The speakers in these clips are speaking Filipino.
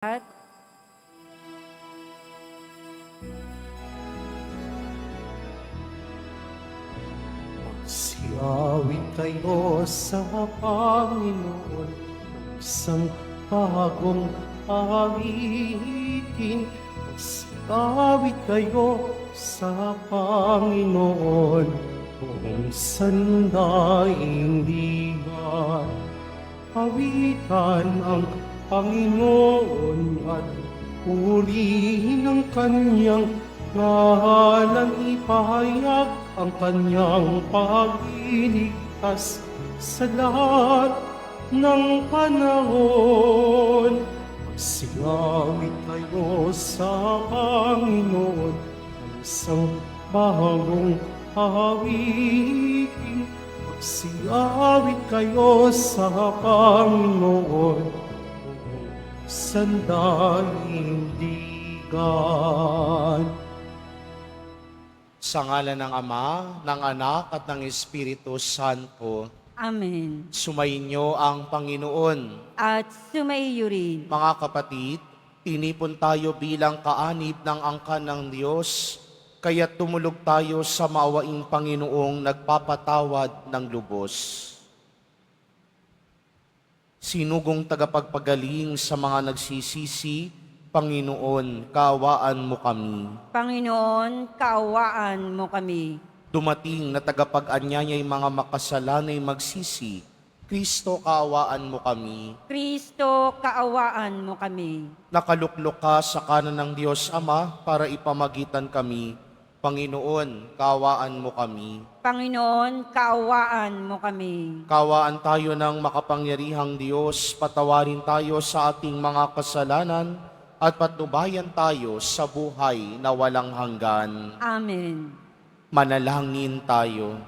At Siawit kayo sa Panginoon, isang bagong awitin. Siawit kayo sa Panginoon, kung sandaigdigan. Awitan ang Panginoon at purihin ang kanyang ngalan, ipahayag ang kanyang pagliligtas sa lahat ng panahon. Magsiawit kayo sa Panginoon ng isang bagong awitin. Magsiawit kayo sa Panginoon sa daigdigan. Sa ngalan ng Ama, ng Anak at ng Espiritu Santo, Amen. sumainyo ang Panginoon. At sumaiyo rin. Mga kapatid, tinipon tayo bilang kaanib ng angkan ng Diyos, kaya tumulog tayo sa maawaing Panginoong nagpapatawad ng lubos. Sinugong tagapagpagaling sa mga nagsisisi, Panginoon, kaawaan mo kami. Panginoon, kaawaan mo kami. Dumating na tagapag-anyaya'y mga makasalanay magsisi, Kristo, kaawaan mo kami. Kristo, kaawaan mo kami. Nakaluklok ka sa kanan ng Diyos Ama para ipamagitan kami. Panginoon, kaawaan mo kami. Panginoon, kaawaan mo kami. Kaawaan tayo ng makapangyarihang Diyos, patawarin tayo sa ating mga kasalanan at patnubayan tayo sa buhay na walang hanggan. Amen. Manalangin tayo.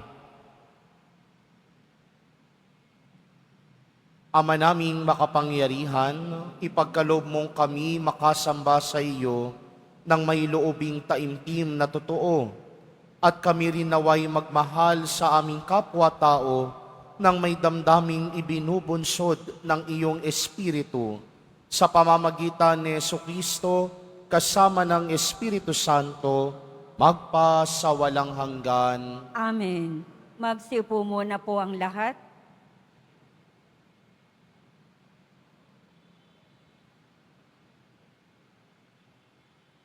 Ama naming makapangyarihan, ipagkaloob mong kami makasamba sa iyo ng may loobing taimtim na totoo, at kami rin naway magmahal sa aming kapwa-tao ng may damdaming ibinubunsod ng iyong Espiritu sa pamamagitan ni Jesucristo kasama ng Espiritu Santo, magpa sa walang hanggan. Amen. Magsiupo muna po ang lahat.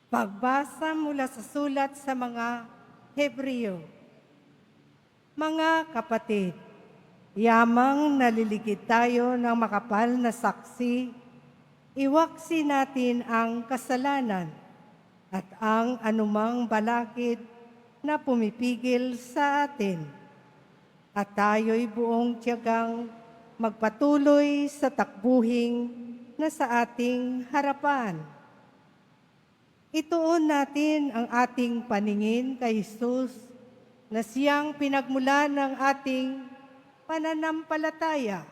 Pagbasa mula sa sulat sa mga Hebreo. Mga kapatid, yamang naliligid tayo ng makapal na saksi, iwaksi natin ang kasalanan at ang anumang balakid na pumipigil sa atin. At tayo'y buong tiyagang magpatuloy sa takbuhing na sa ating harapan. Ituon natin ang ating paningin kay Jesus na siyang pinagmulan ng ating pananampalataya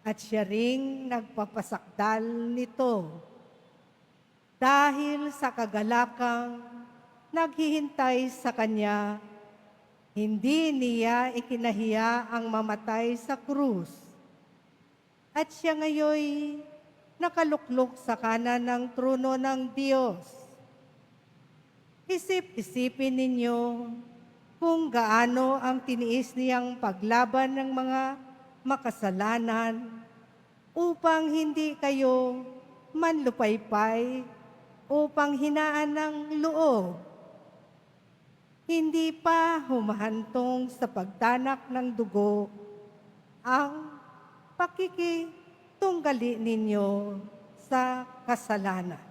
at siya ring nagpapasakdal nito. Dahil sa kagalakang naghihintay sa Kanya, hindi niya ikinahiya ang mamatay sa krus. At siya ngayoy nakaluklok sa kanan ng trono ng Diyos. Isip-isipin ninyo kung gaano ang tiniis niyang paglaban ng mga makasalanan upang hindi kayo manlupaypay upang hinaan ng loob. Hindi pa humahantong sa pagtanak ng dugo ang pakikitunggali ninyo sa kasalanan.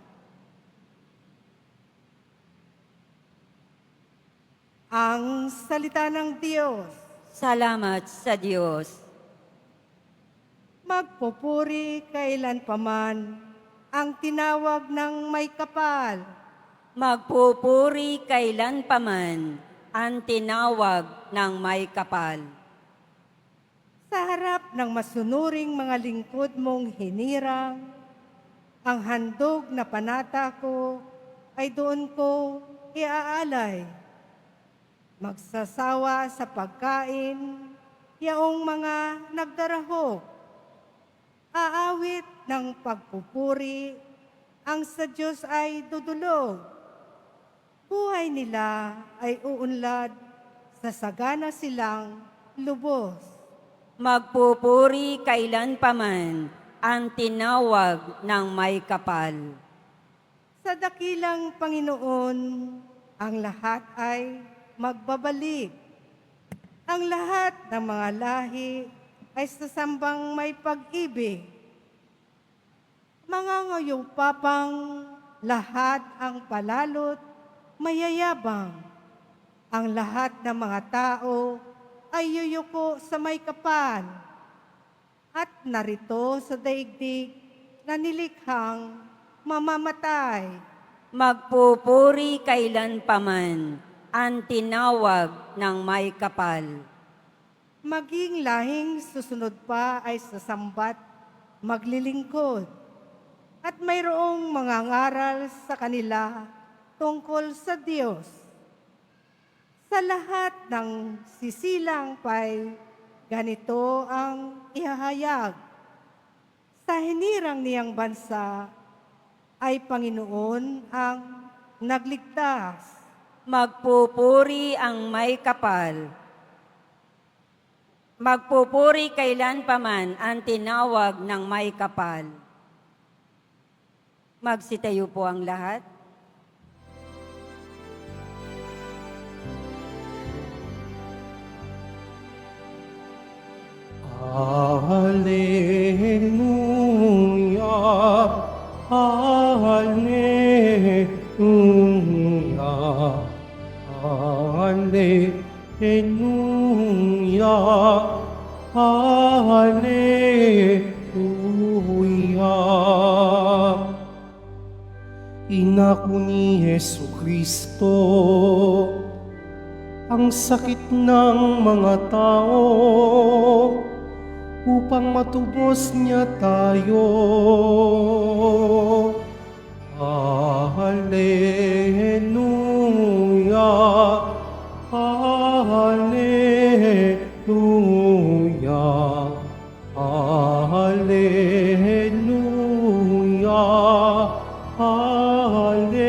Ang salita ng Diyos. Salamat sa Diyos. Magpupuri kailanpaman ang tinawag ng may kapal. Magpupuri kailanpaman ang tinawag ng may kapal. Sa harap ng masunuring mga lingkod mong hinirang, ang handog na panata ko ay doon ko iaalay. Magsasawa sa pagkain, yaong mga nagdarahok. Aawit ng pagpupuri, ang sa Diyos ay dudulog. Buhay nila ay uunlad sa sagana silang lubos. Magpupuri kailanpaman ang tinawag ng may kapal. Sa dakilang Panginoon, ang lahat ay magbabalik. Ang lahat ng mga lahi ay sasambang may pag-ibig. Mangangayong papang lahat ang palalot, mayayabang. Ang lahat ng mga tao ay yuyuko sa may kapal. At narito sa daigdig na nilikhang mamamatay. Magpupuri kailanpaman ang tinawag ng may kapal. Maging lahing susunod pa ay sasambat, maglilingkod. At mayroong mga ngaral sa kanila tungkol sa Diyos. Sa lahat ng sisilang pa'y ganito ang ihahayag. Sa hinirang niyang bansa ay Panginoon ang nagligtas. Magpupuri ang may kapal. Magpupuri kailanpaman ang tinawag ng may kapal. Magsitayo po ang lahat. Hallelujah, Hallelujah, Hallelujah, Hallelujah. Inako ni Yesu Kristo ang sakit ng mga tao upang matubos niya tayo. Hallelujah, Hallelujah, Hallelujah, Hallelujah.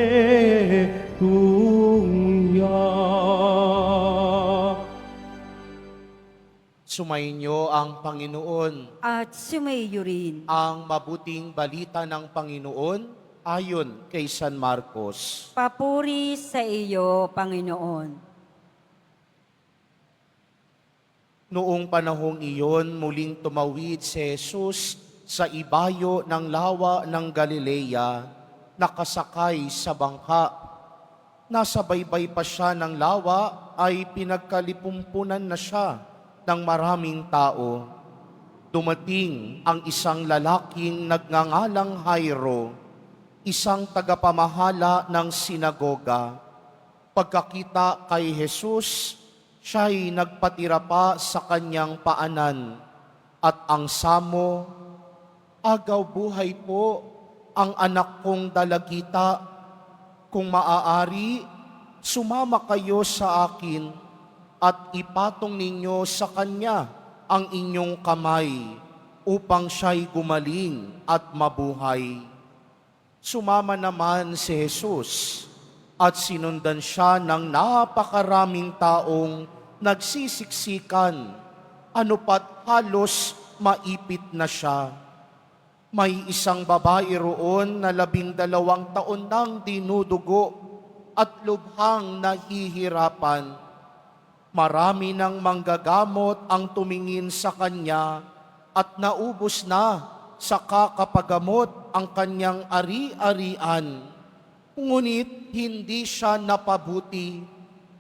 Sumainyo ang Panginoon. At sumayo rin. Ang mabuting balita ng Panginoon ayon kay San Marcos. Papuri sa iyo, Panginoon. Noong panahong iyon, muling tumawid si Jesus sa ibayo ng lawa ng Galilea, nakasakay sa bangka. Nasa baybay pa siya ng lawa ay pinagkalipumpunan na siya ng maraming tao. Dumating ang isang lalaking nagngangalang Jairo, isang tagapamahala ng sinagoga. Pagkakita kay Jesus, siya'y nagpatira pa sa kanyang paanan at ang samo, "Agaw buhay po ang anak kong dalagita. Kung maaari, sumama kayo sa akin at ipatong ninyo sa kanya ang inyong kamay upang siya'y gumaling at mabuhay." Sumama naman si Jesus at sinundan siya ng napakaraming taong nagsisiksikan, ano pat halos maipit na siya. May isang babae roon na 12 taon nang dinudugo at lubhang nahihirapan. Marami ng manggagamot ang tumingin sa kanya at naubos na sa kakapagamot ang kanyang ari-arian. Ngunit hindi siya napabuti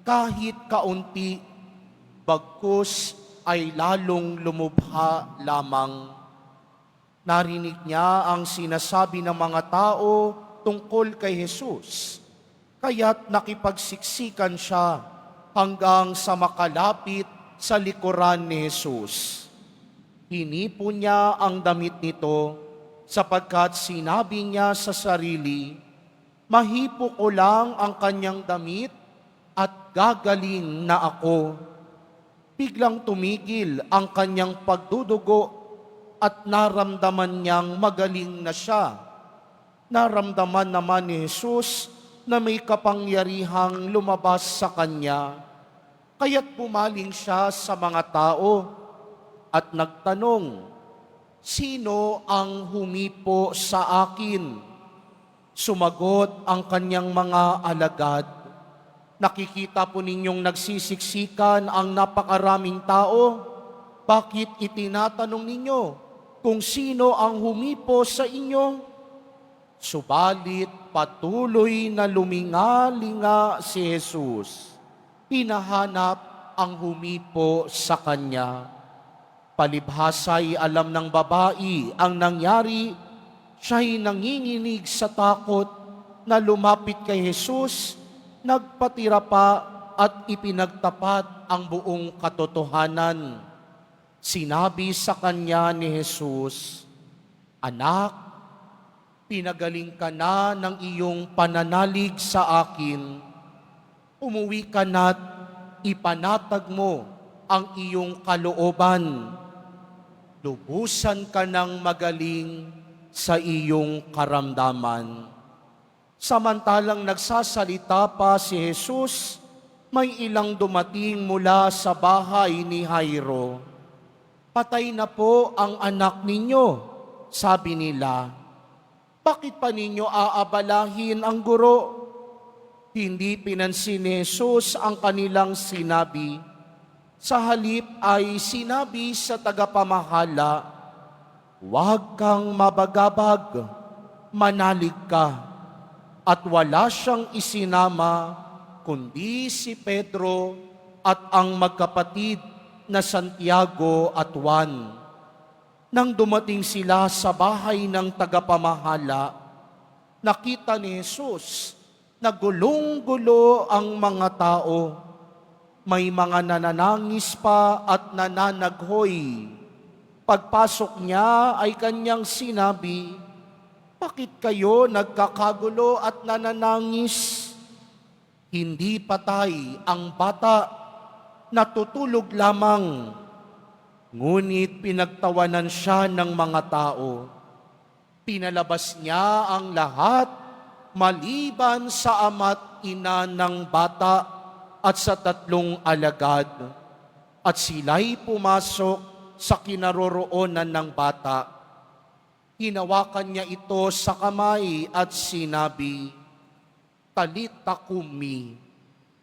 kahit kaunti, bagkus ay lalong lumubha lamang. Narinig niya ang sinasabi ng mga tao tungkol kay Jesus, kaya't nakipagsiksikan siya hanggang sa makalapit sa likuran ni Jesus. Hinipo niya ang damit nito sapagkat sinabi niya sa sarili, "Mahipo ko lang ang kanyang damit at gagaling na ako." Biglang tumigil ang kanyang pagdudugo at naramdaman niyang magaling na siya. Naramdaman naman ni Jesus na may kapangyarihang lumabas sa kanya. Kaya't pumaling siya sa mga tao at nagtanong, "Sino ang humipo sa akin?" Sumagot ang kanyang mga alagad, "Nakikita po ninyong nagsisiksikan ang napakaraming tao. Bakit itinatanong ninyo kung sino ang humipo sa inyo?" Subalit patuloy na luminga-linga si Jesus. Hinahanap ang humipo sa kanya. Palibhasa'y alam ng babae ang nangyari. Siya'y nanginginig sa takot na lumapit kay Jesus, nagpatira pa at ipinagtapat ang buong katotohanan. Sinabi sa kanya ni Jesus, "Anak, pinagaling ka na ng iyong pananalig sa akin. Umuwi ka na't ipanatag mo ang iyong kalooban. Lubusan ka ng magaling sa iyong karamdaman." Samantalang nagsasalita pa si Jesus, may ilang dumating mula sa bahay ni Jairo. "Patay na po ang anak ninyo," sabi nila. "Bakit pa ninyo aabalahin ang guro?" Hindi pinansin ni Jesus ang kanilang sinabi. Sa halip ay sinabi sa tagapamahala, "Huwag kang mabagabag, manalig ka." At wala siyang isinama kundi si Pedro at ang magkapatid na Santiago at Juan. Nang dumating sila sa bahay ng tagapamahala, nakita ni Jesus na gulong-gulo ang mga tao. May mga nananangis pa at nananaghoy. Pagpasok niya ay kanyang sinabi, "Bakit kayo nagkakagulo at nananangis? Hindi patay ang bata, natutulog lamang." Ngunit pinagtawanan siya ng mga tao. Pinalabas niya ang lahat maliban sa ama't ina ng bata at sa 3 alagad. At sila'y pumasok sa kinaroroonan ng bata. Hinawakan niya ito sa kamay at sinabi, "Talita kumi,"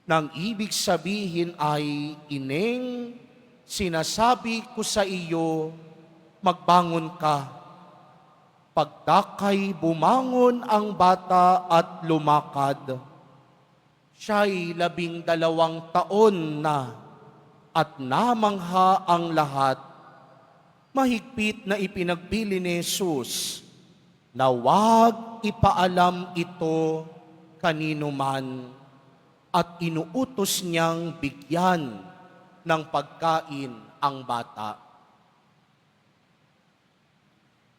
nang ibig sabihin ay, "Ineng, sinasabi ko sa iyo, magbangon ka." Pagdakay bumangon ang bata at lumakad. Siya'y 12 taon na at namangha ang lahat. Mahigpit na ipinagbili ni Jesus na huwag ipaalam ito kanino man at inuutos niyang bigyan ng pagkain ang bata.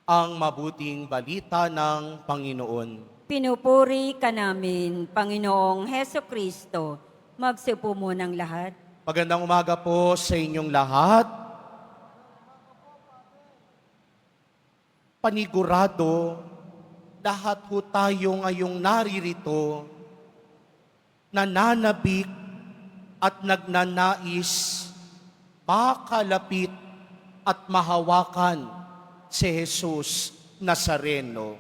Ang mabuting balita ng Panginoon. Pinupuri ka namin, Panginoong Heso Kristo. Magsipo mo ng lahat. Magandang umaga po sa inyong lahat. Panigurado, lahat po tayo ngayong naririto, nananabik at nagnanais makalapit at mahawakan si Jesus Nazareno.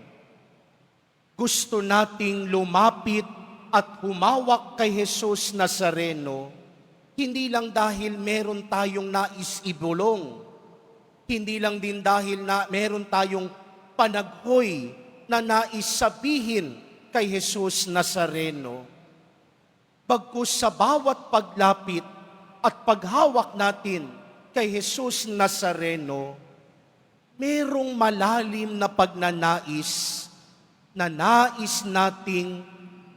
Gusto nating lumapit at humawak kay Jesus Nazareno, hindi lang dahil meron tayong nais ibulong, hindi lang din dahil na meron tayong panaghoy na nais sabihin kay Jesus Nazareno. Bagkus sa bawat paglapit at paghawak natin kay Jesus Nazareno, merong malalim na pagnanais na nais nating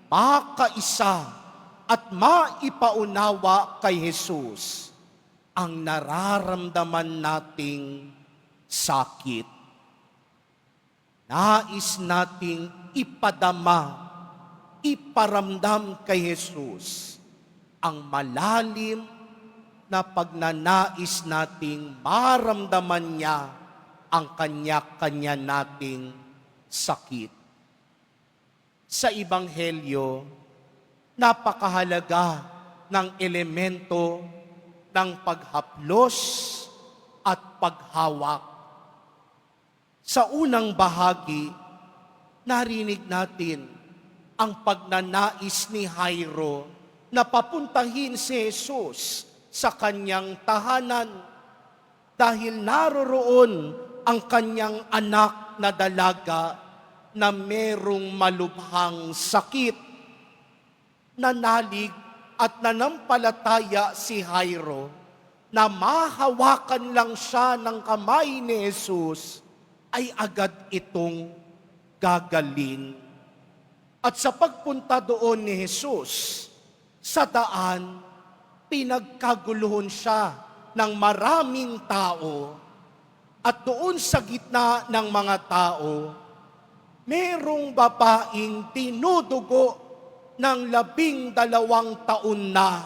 makaisa at maipaunawa kay Jesus ang nararamdaman nating sakit. Nais nating ipadama, iparamdam kay Jesus ang malalim na pagnanais nating maramdaman niya ang kanya-kanya nating sakit. Sa Ebanghelyo, napakahalaga ng elemento ng paghaplos at paghawak. Sa unang bahagi, narinig natin ang pagnanais ni Jairo na papuntahin si Jesus sa kanyang tahanan dahil naroroon ang kanyang anak na dalaga na merong malubhang sakit. Nanalig at nanampalataya si Jairo na mahawakan lang siya ng kamay ni Jesus ay agad itong gagaling. At sa pagpunta doon ni Jesus, sa daan, pinagkaguluhan siya ng maraming tao. At doon sa gitna ng mga tao, merong babaeng tinudugo ng 12 taon na.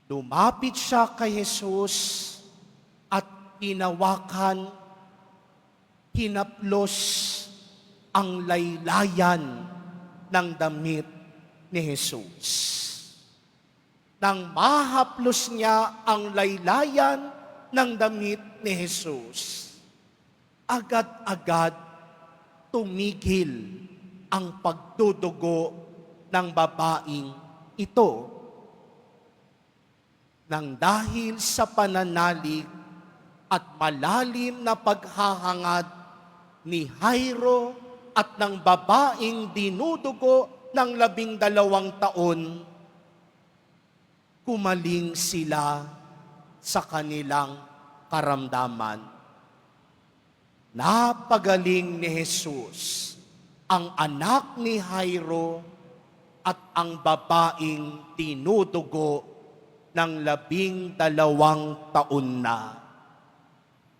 Lumapit siya kay Jesus at hinawakan, hinaplos ang laylayan ng damit ni Jesus. Nang mahaplos niya ang laylayan ng damit ni Jesus, agad-agad tumigil ang pagdudugo ng babaeng ito. Nang dahil sa pananalig at malalim na paghahangad ni Jairo at ng babaeng dinudugo ng 12 taon, kumaling sila sa kanilang karamdaman. Napagaling ni Jesus ang anak ni Jairo at ang babaeng tinudugo ng 12 taon na.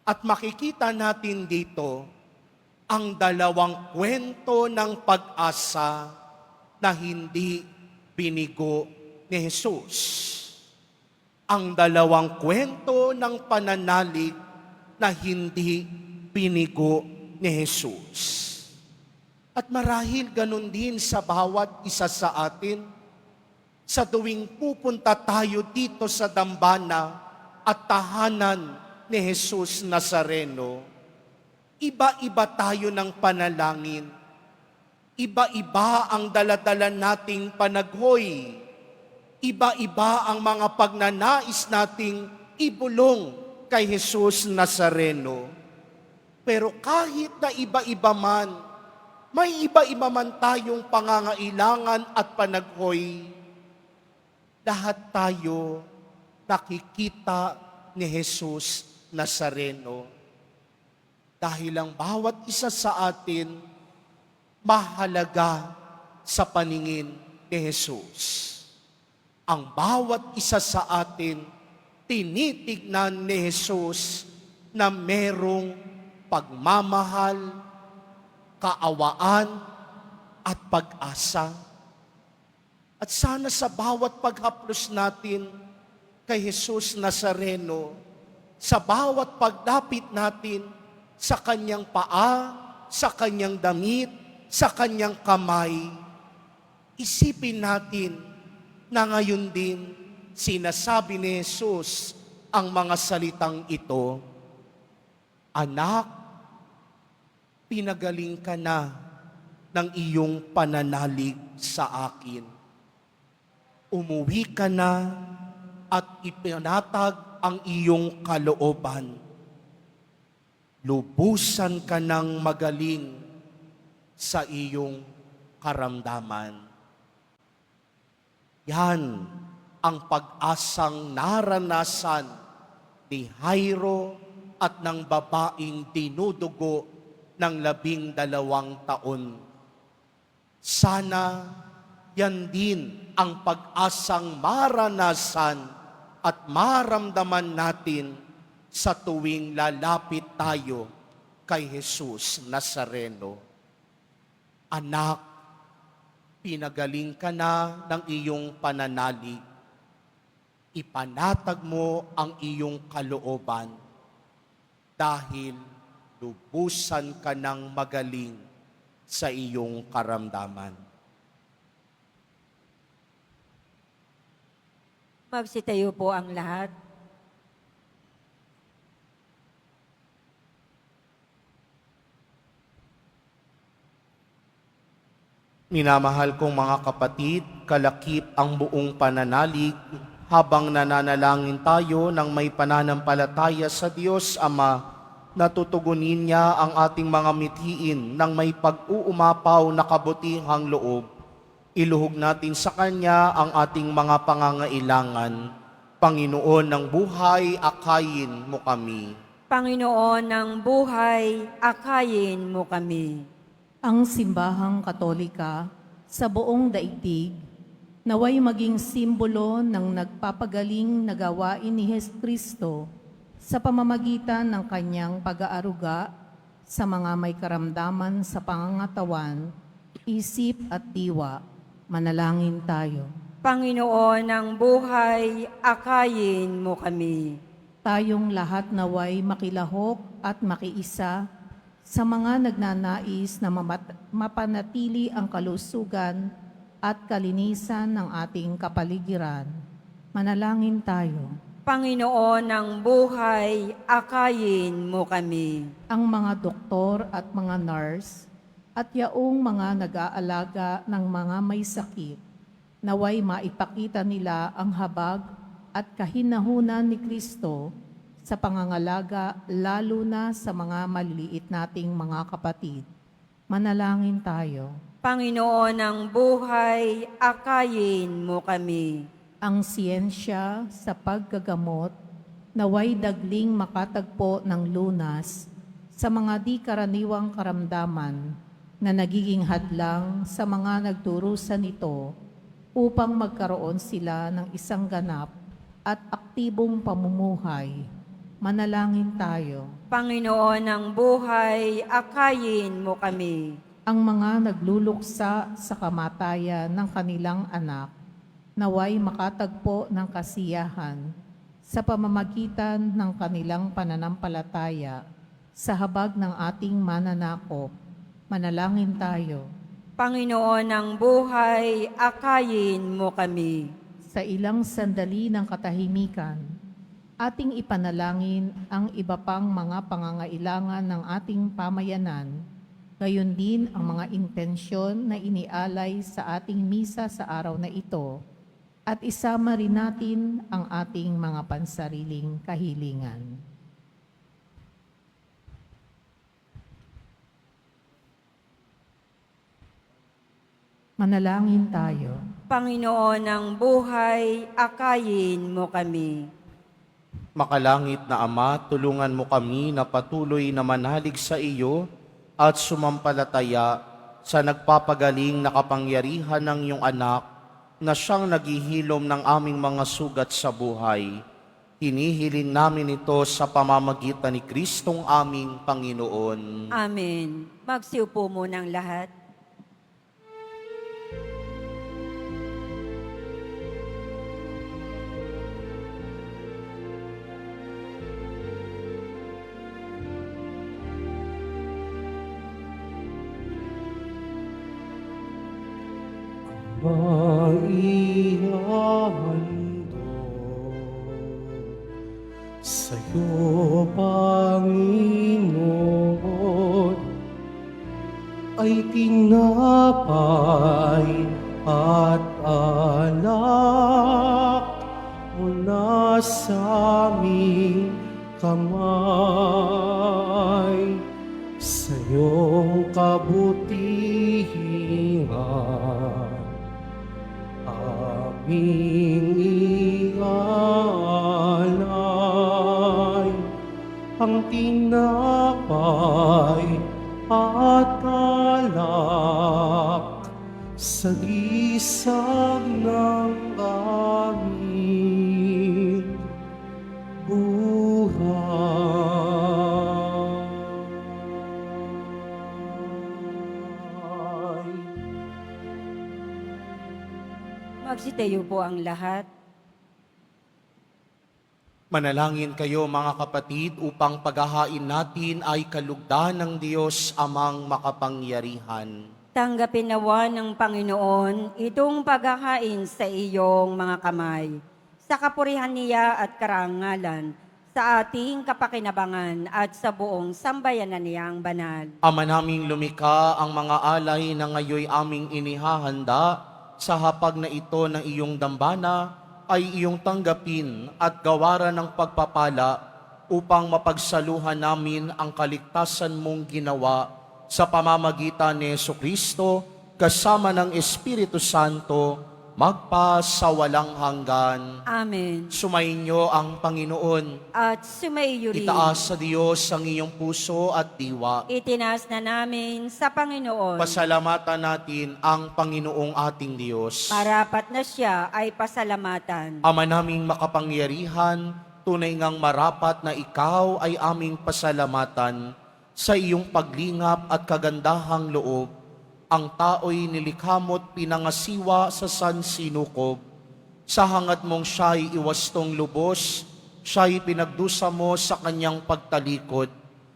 At makikita natin dito ang dalawang kwento ng pag-asa na hindi binigo ni Jesus. Ang dalawang kwento ng pananalig na hindi binigo ni Jesus. At marahil ganun din sa bawat isa sa atin, sa tuwing pupunta tayo dito sa dambana at tahanan ni Jesus Nazareno, iba-iba tayo ng panalangin. Iba-iba ang daladala nating panaghoy. Iba-iba ang mga pagnanais nating ibulong kay Jesus Nazareno. Pero kahit na iba-iba man, may iba-iba man tayong pangangailangan at panaghoy, lahat tayo nakikita ni Jesus Nazareno. Dahil ang bawat isa sa atin mahalaga sa paningin ni Jesus. Ang bawat isa sa atin tinitignan ni Jesus na merong pagmamahal, kaawaan, at pag-asa. At sana sa bawat paghaplos natin kay Jesus Nazareno, sa bawat paglapit natin sa kanyang paa, sa kanyang damit, sa kanyang kamay, isipin natin na ngayon din sinasabi ni Jesus ang mga salitang ito, "Anak, pinagaling ka na ng iyong pananalig sa akin. Umuwi ka na at ipinatag ang iyong kalooban. Lubusan ka ng magaling sa iyong karamdaman." Yan ang pag-asang naranasan ni Jairo at ng babaeng dinudugo ng 12 taon. Sana yan din ang pag-asang maranasan at maramdaman natin sa tuwing lalapit tayo kay Jesus Nazareno. Anak, pinagaling ka na ng iyong pananalig. Ipanatag mo ang iyong kalooban. dahil lubusan ka ng magaling sa iyong karamdaman. Magsitayo po ang lahat. Minamahal kong mga kapatid, kalakip ang buong pananalig habang nananalangin tayo ng may pananampalataya sa Diyos Ama, natutugunin niya ang ating mga mithiin ng may pag-uumapaw na kabutihang loob. Iluhog natin sa Kanya ang ating mga pangangailangan. Panginoon ng buhay, akayin mo kami. Panginoon ng buhay, akayin mo kami. Ang simbahang katolika sa buong daigdig naway maging simbolo ng nagpapagaling na gawain ni Jesucristo sa pamamagitan ng kanyang pag-aaruga sa mga may karamdaman sa pangangatawan, isip at diwa. Manalangin tayo. Panginoon ng buhay, akayin mo kami. Tayong lahat naway makilahok at makiisa sa mga nagnanais na mapanatili ang kalusugan at kalinisan ng ating kapaligiran. Manalangin tayo. Panginoon ng buhay, akayin mo kami. Ang mga doktor at mga nurse at yaong mga nag-aalaga ng mga may sakit, naway maipakita nila ang habag at kahinahunan ni Kristo sa pangangalaga, lalo na sa mga maliliit nating mga kapatid. Manalangin tayo. Panginoon ng buhay, akayin mo kami. Ang siyensya sa paggagamot, naway dagling makatagpo ng lunas sa mga di karaniwang karamdaman na nagiging hadlang sa mga nagdurusa nito upang magkaroon sila ng isang ganap at aktibong pamumuhay. Manalangin tayo. Panginoon ng buhay, akayin mo kami. Ang mga nagluluksa sa kamatayan ng kanilang anak, naway makatagpo ng kasiyahan sa pamamagitan ng kanilang pananampalataya sa habag ng ating mananakop. Manalangin tayo. Panginoon ng buhay, akayin mo kami. Sa ilang sandali ng katahimikan, ating ipanalangin ang iba pang mga pangangailangan ng ating pamayanan, gayon din ang mga intensyon na inialay sa ating misa sa araw na ito, at isama rin natin ang ating mga pansariling kahilingan. Manalangin tayo. Panginoon ng buhay, akayin mo kami. Makalangit na Ama, tulungan mo kami na patuloy na manalig sa iyo at sumampalataya sa nagpapagaling na kapangyarihan ng iyong anak na siyang naghihilom ng aming mga sugat sa buhay. Hinihilin namin ito sa pamamagitan ni Kristong aming Panginoon. Amen. Magsiupo muna ang lahat. Maihandog sa'yo, Panginoon, ay tinapay at alak mula sa aming kamay. Sa iyong kabutihan, aming ialay ang tinapay at alak sa gisag ng aming buhay. Magsitayo po ang lahat. Manalangin kayo mga kapatid upang paghahain natin ay kalugdan ng Diyos amang makapangyarihan. Tanggapin nawa ng Panginoon itong paghahain sa iyong mga kamay, sa kapurihan niya at karangalan, sa ating kapakinabangan at sa buong sambayanan niyang banal. Ama naming lumikha, ang mga alay na ngayoy aming inihahanda sa hapag na ito ng iyong dambana ay iyong tanggapin at gawaran ng pagpapala upang mapagsaluhan namin ang kaligtasan mong ginawa sa pamamagitan ni Jesucristo kasama ng Espiritu Santo magpa sa walang hanggan. Amen. Sumainyo ang Panginoon. At sumaiyo rin. Itaas sa Diyos ang iyong puso at diwa. Itinas na namin sa Panginoon. Pasalamatan natin ang Panginoong ating Diyos. Marapat na siya ay pasalamatan. Ama naming makapangyarihan, tunay ngang marapat na ikaw ay aming pasalamatan sa iyong paglingap at kagandahang loob. Ang tao'y nilikhamot pinangasiwa sa sansinukob. Sa hangat mong siya'y iwastong lubos, siya'y pinagdusa mo sa kanyang pagtalikod.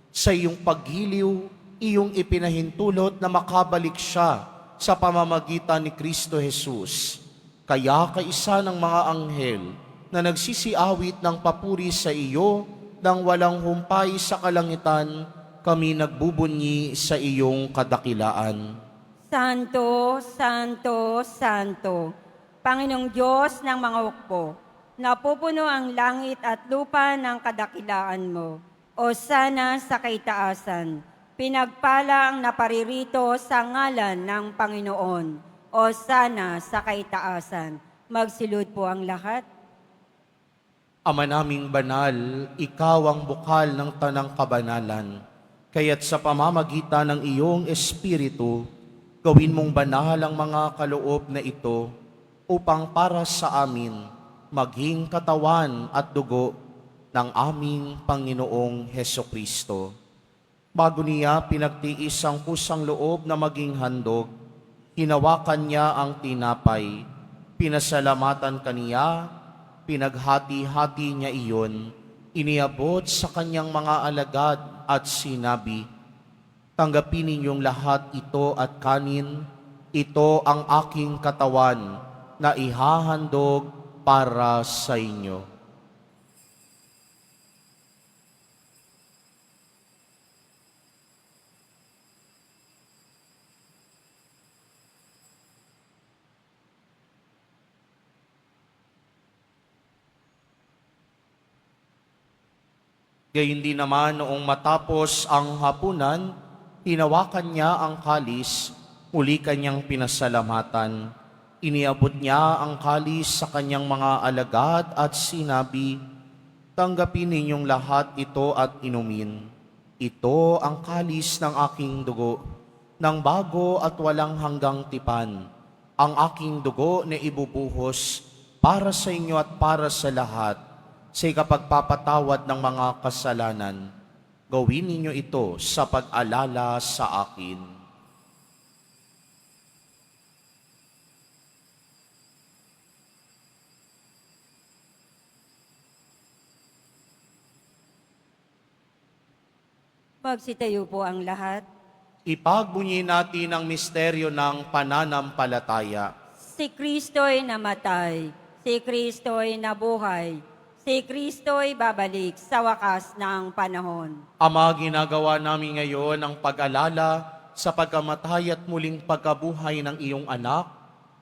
Sa iyong paggiliw, iyong ipinahintulot na makabalik siya sa pamamagitan ni Kristo Jesus. Kaya kaisa ng mga anghel na nagsisiawit ng papuri sa iyo nang walang humpay sa kalangitan, kami nagbubunyi sa iyong kadakilaan. Santo, Santo, Santo, Panginoong Diyos ng mga hukbo, napupuno ang langit at lupa ng kadakilaan mo. O sana sa kaitaasan, pinagpala ang naparirito sa ngalan ng Panginoon. O sana sa kaitaasan, magsilud po ang lahat. Ama naming banal, ikaw ang bukal ng tanang kabanalan. Kaya't sa pamamagitan ng iyong Espiritu, gawin mong banal ang mga kaloob na ito upang para sa amin maging katawan at dugo ng aming Panginoong Hesukristo. Bago niya pinagtiis ang kusang loob na maging handog, hinawakan niya ang tinapay, pinasalamatan kaniya, pinaghati-hati niya iyon, iniabot sa kanyang mga alagad at sinabi, tanggapin ninyong lahat ito at kanin, ito ang aking katawan na ihahandog para sa inyo. Gayun din naman noong matapos ang hapunan, hinawakan niya ang kalis, muli kanyang pinasalamatan. Iniabot niya ang kalis sa kanyang mga alagad at sinabi, tanggapin ninyong lahat ito at inumin. Ito ang kalis ng aking dugo, ng bago at walang hanggang tipan. Ang aking dugo na ibubuhos para sa inyo at para sa lahat, sa ikapagpapatawad ng mga kasalanan. Gawin ninyo ito sa pag-alala sa akin. Magsitayo po ang lahat. Ipagbunyi natin ang misteryo ng pananampalataya. Si Kristo'y namatay, si Kristo'y nabuhay, si Kristo'y babalik sa wakas ng panahon. Ama, ginagawa namin ngayon ang pag-alala sa pagkamatay at muling pagkabuhay ng iyong anak,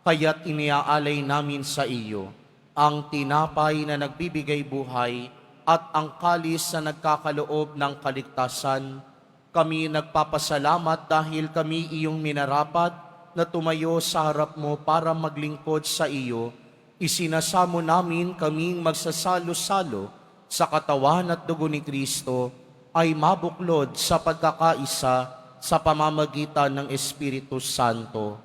kaya't iniaalay namin sa iyo ang tinapay na nagbibigay buhay at ang kalis na nagkakaloob ng kaligtasan. Kami nagpapasalamat dahil kami iyong minarapat na tumayo sa harap mo para maglingkod sa iyo. Isinasamo namin kaming magsasalo-salo sa katawan at dugo ni Kristo ay mabuklod sa pagkakaisa sa pamamagitan ng Espiritu Santo.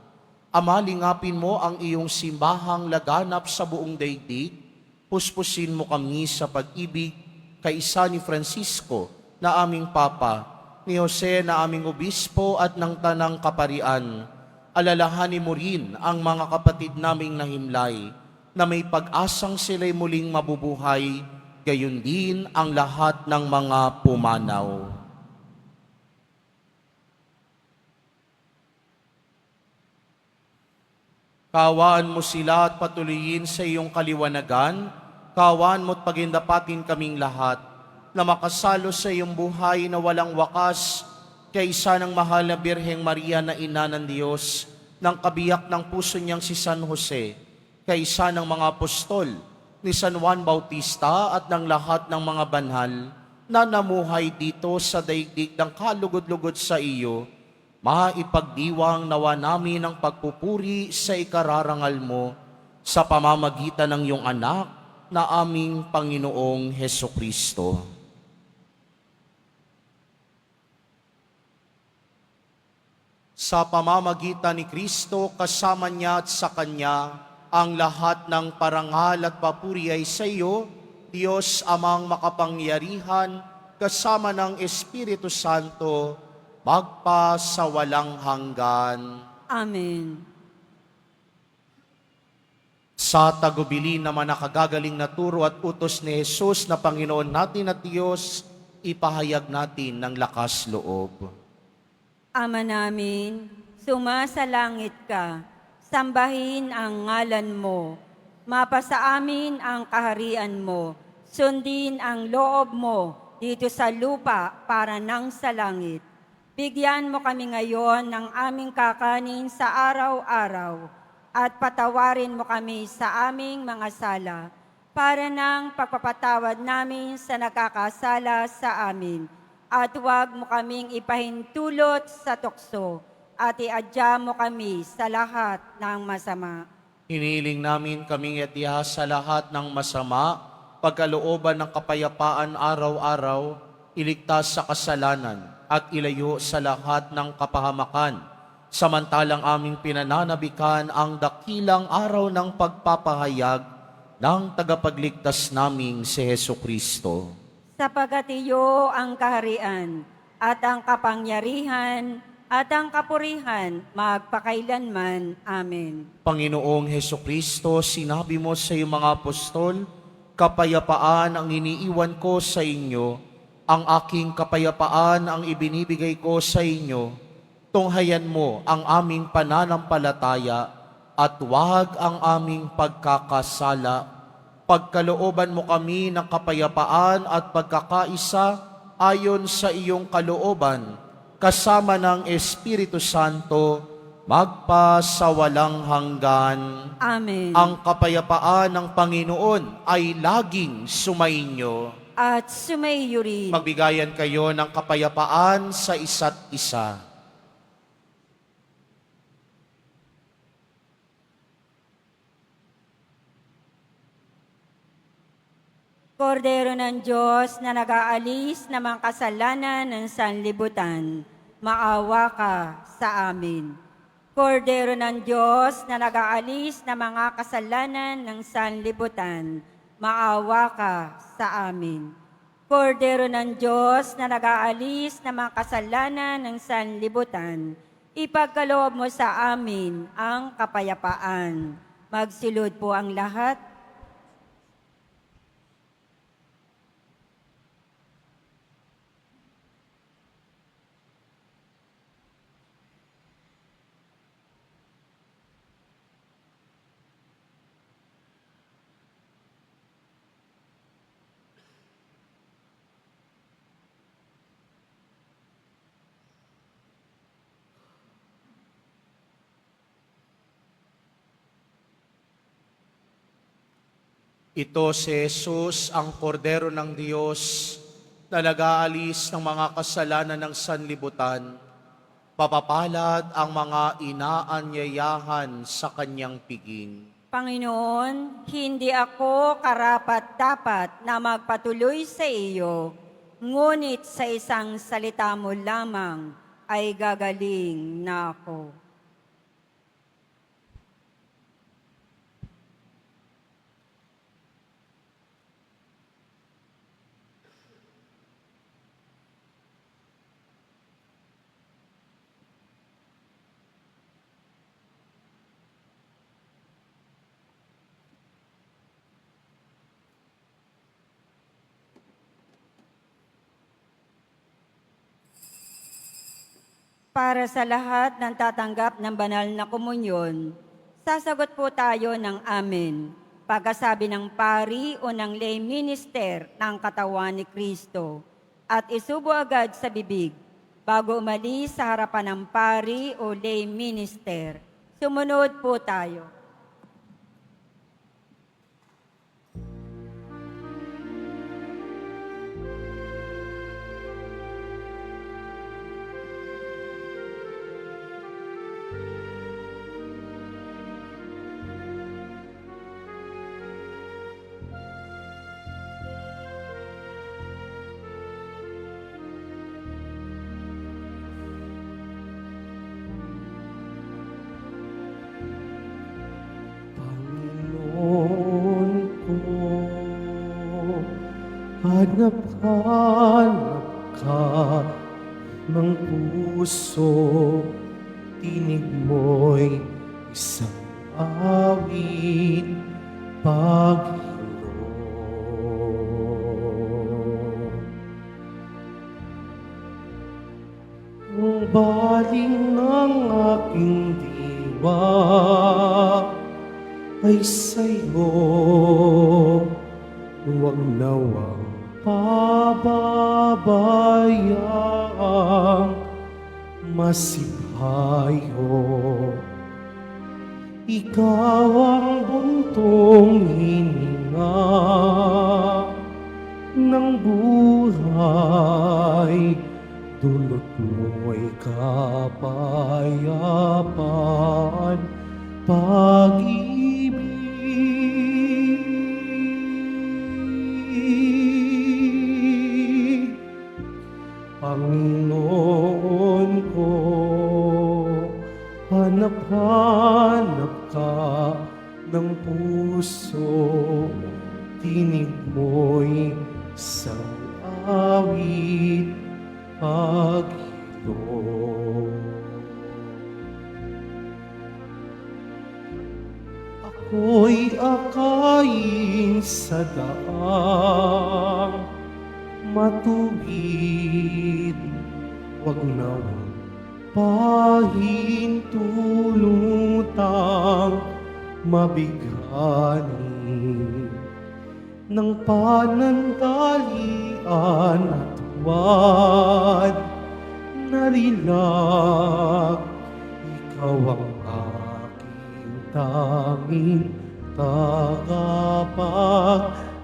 Ama, lingapin mo ang iyong simbahang laganap sa buong daigdig. Puspusin mo kami sa pag-ibig kaisa ni Francisco na aming Papa, ni Jose na aming Obispo at ng Tanang Kaparian. Alalahanin mo rin ang mga kapatid naming nahimlay, na may pag-asang sila'y muling mabubuhay gayon din ang lahat ng mga pumanaw. Kaawaan mo sila at patuloyin sa iyong kaliwanagan. Kaawaan mo't pagindapatin kaming lahat na makasalo sa iyong buhay na walang wakas kaysa ng mahal na Birheng Maria na Ina ng Diyos, ng kabiyak ng puso niyang si San Jose, kaysa ng mga apostol, ni San Juan Bautista at ng lahat ng mga banhal na namuhay dito sa daigdig ng kalugod-lugod sa iyo, maipagdiwang nawa namin ang pagpupuri sa ikararangal mo sa pamamagitan ng iyong anak na aming Panginoong Hesukristo. Sa pamamagitan ni Kristo, kasama niya at sa Kanya, ang lahat ng parangal at papuri ay sa iyo, Diyos amang makapangyarihan, kasama ng Espiritu Santo, magpa sa walang hanggan. Amen. Sa tagubilin naman nakagagaling na turo at utos ni Jesus na Panginoon natin at Diyos, ipahayag natin ng lakas loob. Ama namin, sumasalangit ka, sambahin ang ngalan mo, mapasa amin ang kaharian mo, sundin ang loob mo dito sa lupa para nang sa langit. Bigyan mo kami ngayon ng aming kakanin sa araw-araw at patawarin mo kami sa aming mga sala para nang pagpapatawad namin sa nakakasala sa amin. At huwag mo kaming ipahintulot sa tukso at iadya mo kami sa lahat ng masama. Hiniling namin kaming itiha sa lahat ng masama, pagkalooban ng kapayapaan araw-araw, iligtas sa kasalanan at ilayo sa lahat ng kapahamakan. Samantalang aming pinananabikan ang dakilang araw ng pagpapahayag ng tagapagligtas naming si Hesukristo. Sapagat iyo ang kaharian at ang kapangyarihan at ang kapurihan magpakailanman. Amen. Panginoong Hesukristo, sinabi mo sa iyong mga apostol, kapayapaan ang iniiwan ko sa inyo, ang aking kapayapaan ang ibinibigay ko sa inyo. Tunghayan mo ang aming pananampalataya at huwag ang aming pagkakasala. Pagkalooban mo kami ng kapayapaan at pagkakaisa ayon sa iyong kalooban, kasama ng Espiritu Santo, magpa sa walang hanggan. Amen. Ang kapayapaan ng Panginoon ay laging sumainyo. At sumaiyo rin. Magbigayan kayo ng kapayapaan sa isa't isa. Kordero ng Diyos na nag-aalis ng mga kasalanan ng sanlibutan, maawa ka sa amin. Kordero ng Diyos na nag-aalis ng mga kasalanan ng sanlibutan, maawa ka sa amin. Kordero ng Diyos na nag-aalis ng mga kasalanan ng sanlibutan, ipagkaloob mo sa amin ang kapayapaan. Magsilod po ang lahat. Ito si Jesus, ang kordero ng Diyos, na nag-aalis ng mga kasalanan ng sanlibutan. Papapalad ang mga inaanyayahan sa kanyang piging. Panginoon, hindi ako karapat-dapat na magpatuloy sa iyo, ngunit sa isang salita mo lamang ay gagaling na ako. Para sa lahat ng tatanggap ng banal na komunyon, sasagot po tayo ng amen. Pagkasabi ng pari o ng lay minister ng katawan ni Kristo at isubo agad sa bibig bago umalis sa harapan ng pari o lay minister. Sumunod po tayo. Panginoon ko, hanap-hanap ka ng puso, tinig mo'y isang awit, Panginoon. Ang baling ng aking diwa ay sa'yo, huwag nawang pababayang masipayo. Ikaw ang buntong hininga ng buhay, dulot mo'y kapayapaan, pag-ibig. Panginoon ko, hanap-hanap ka ng puso, tinig mo'y isang awit, Panginoon. Ako'y akayin sa daang matuwid, wag nawang pahintulutang mabighani ng panandalian at huwad narilag. Ikaw ang aking tanging tagapagligtas.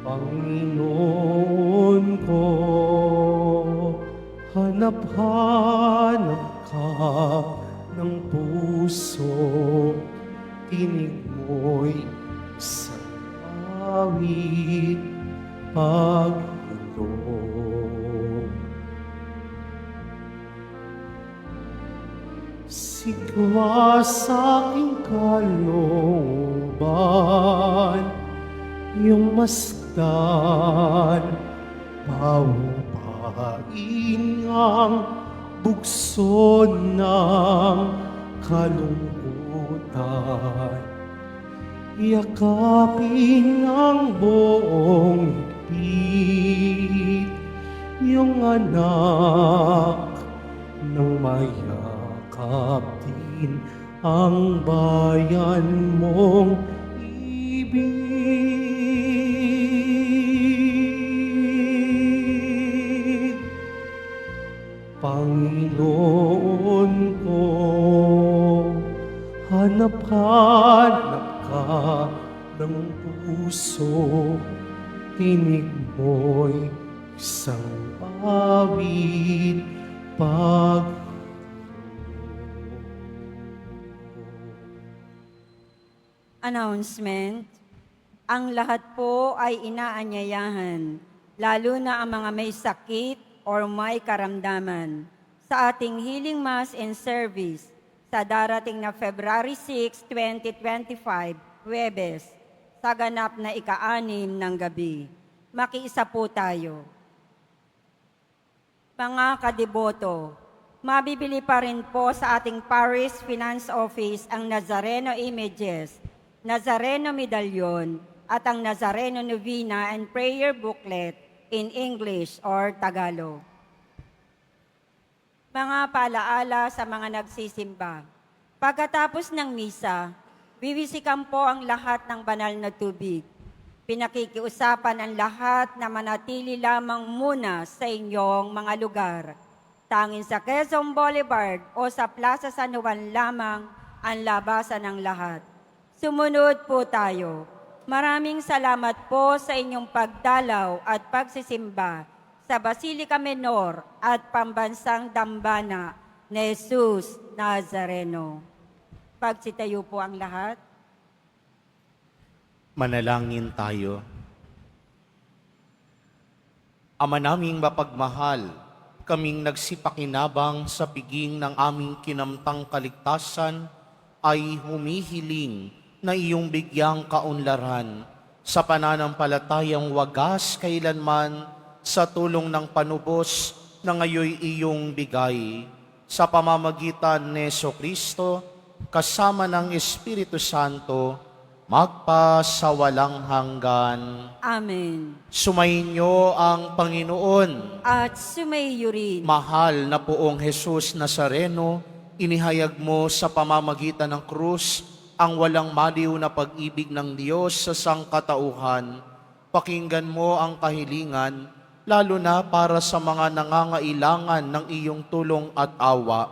Panginoon ko, hanap-hanap ka ng puso, tinig mo'y isang awit, Panginoon. Sigwa sa aking kalooban, iyong masdan, paupain ang bukso ng kalungkutan. Yakapin ang buong higpit, iyong anak, nang mayakap din ang bayan mong ibig. Panginoon ko, hanap-hanap ka ng puso, tinig mo'y isang awit, Announcement. Ang lahat po ay inaanyayahan, lalo na ang mga may sakit or may karamdaman, sa ating Healing Mass and Service sa darating na February 6, 2025, Huwebes, sa ganap na ika-6 ng gabi. Makiisa po tayo. Mga kadiboto, mabibili pa rin po sa ating Parish Finance Office ang Nazareno Images, Nazareno Medallion, at ang Nazareno Novena and Prayer Booklet in English or Tagalog. Mga paalaala sa mga nagsisimba. Pagkatapos ng misa, wiwisikan po ang lahat ng banal na tubig. Pinakikiusapan ang lahat na manatili lamang muna sa inyong mga lugar. Tanging sa Quezon Boulevard o sa Plaza San Juan lamang ang labasan ng lahat. Sumunod po tayo. Maraming salamat po sa inyong pagdalaw at pagsisimba sa Basilica Menor at Pambansang Dambana ni Jesus Nazareno. Pagsitayo po ang lahat. Manalangin tayo. Ama naming mapagmahal, kaming nagsipakinabang sa piging ng aming kinamtang kaligtasan ay humihiling na iyong bigyang kaunlaran sa pananampalatayang wagas kailanman sa tulong ng panubos na ngayoy iyong bigay. Sa pamamagitan ni Jesucristo, kasama ng Espiritu Santo, magpasawalang hanggan. Amen. Sumainyo ang Panginoon. At sumayo rin. Mahal na poong Jesus Nazareno, inihayag mo sa pamamagitan ng krus ang walang maliw na pag-ibig ng Diyos sa sangkatauhan. Pakinggan mo ang kahilingan, lalo na para sa mga nangangailangan ng iyong tulong at awa.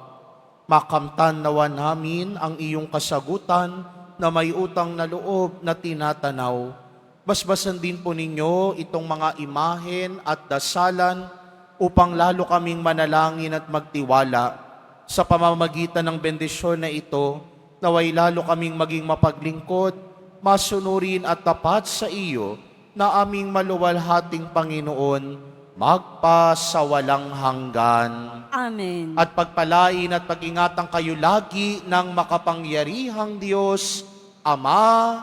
Makamtan nawa namin ang iyong kasagutan na may utang na loob na tinatanaw. Basbasan din po ninyo itong mga imahen at dasalan upang lalo kaming manalangin at magtiwala. Sa pamamagitan ng bendisyon na ito, naway lalo kaming maging mapaglingkod, masunurin at tapat sa iyo na aming maluwalhating Panginoon, magpasawalang hanggan. Amen. At pagpalain at pag-ingatan kayo lagi ng makapangyarihang Diyos, Ama,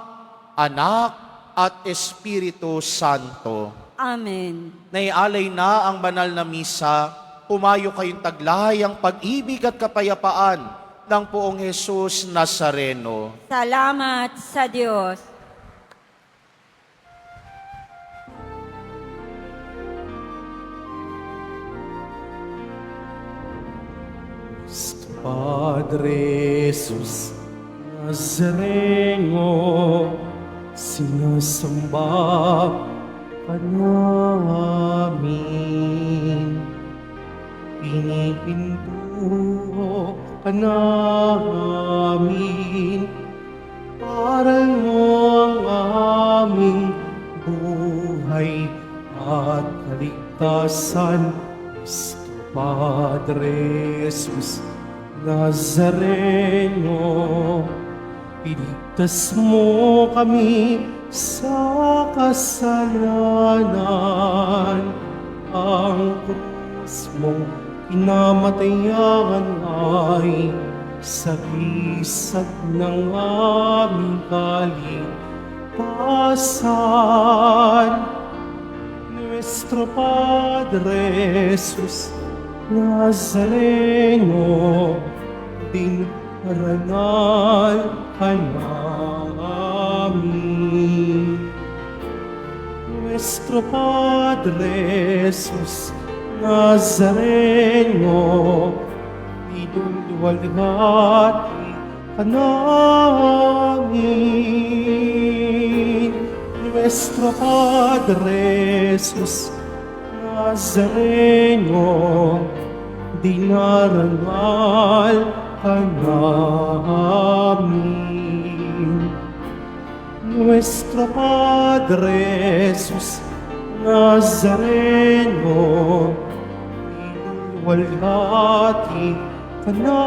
Anak, at Espiritu Santo. Amen. Naialay na ang banal na misa, pumayo kayong taglay ang pag-ibig at kapayapaan ng poong Jesus Nazareno. Salamat sa Diyos. Padre Jesus Nazareno, sinasamba ka namin. Pinipintuho ka namin, aral mo ang aming buhay at kaligtasan. Kristo Padre Jesus Nazareno, iligtas mo kami sa kasalanan. Ang krus mong kinamatayan ay sagisag ng aming kaligtasan. Nuestro Padre Jesus Nazareno, dinarangal ka namin. Nuestro Padre Jesus Nazareno, dinulwalhati ka namin. Nuestro Padre Jesus Nazareno, dinarangal ka namin. Nuestro Padre Jesus Nazareno, dinulwalhati ka namin.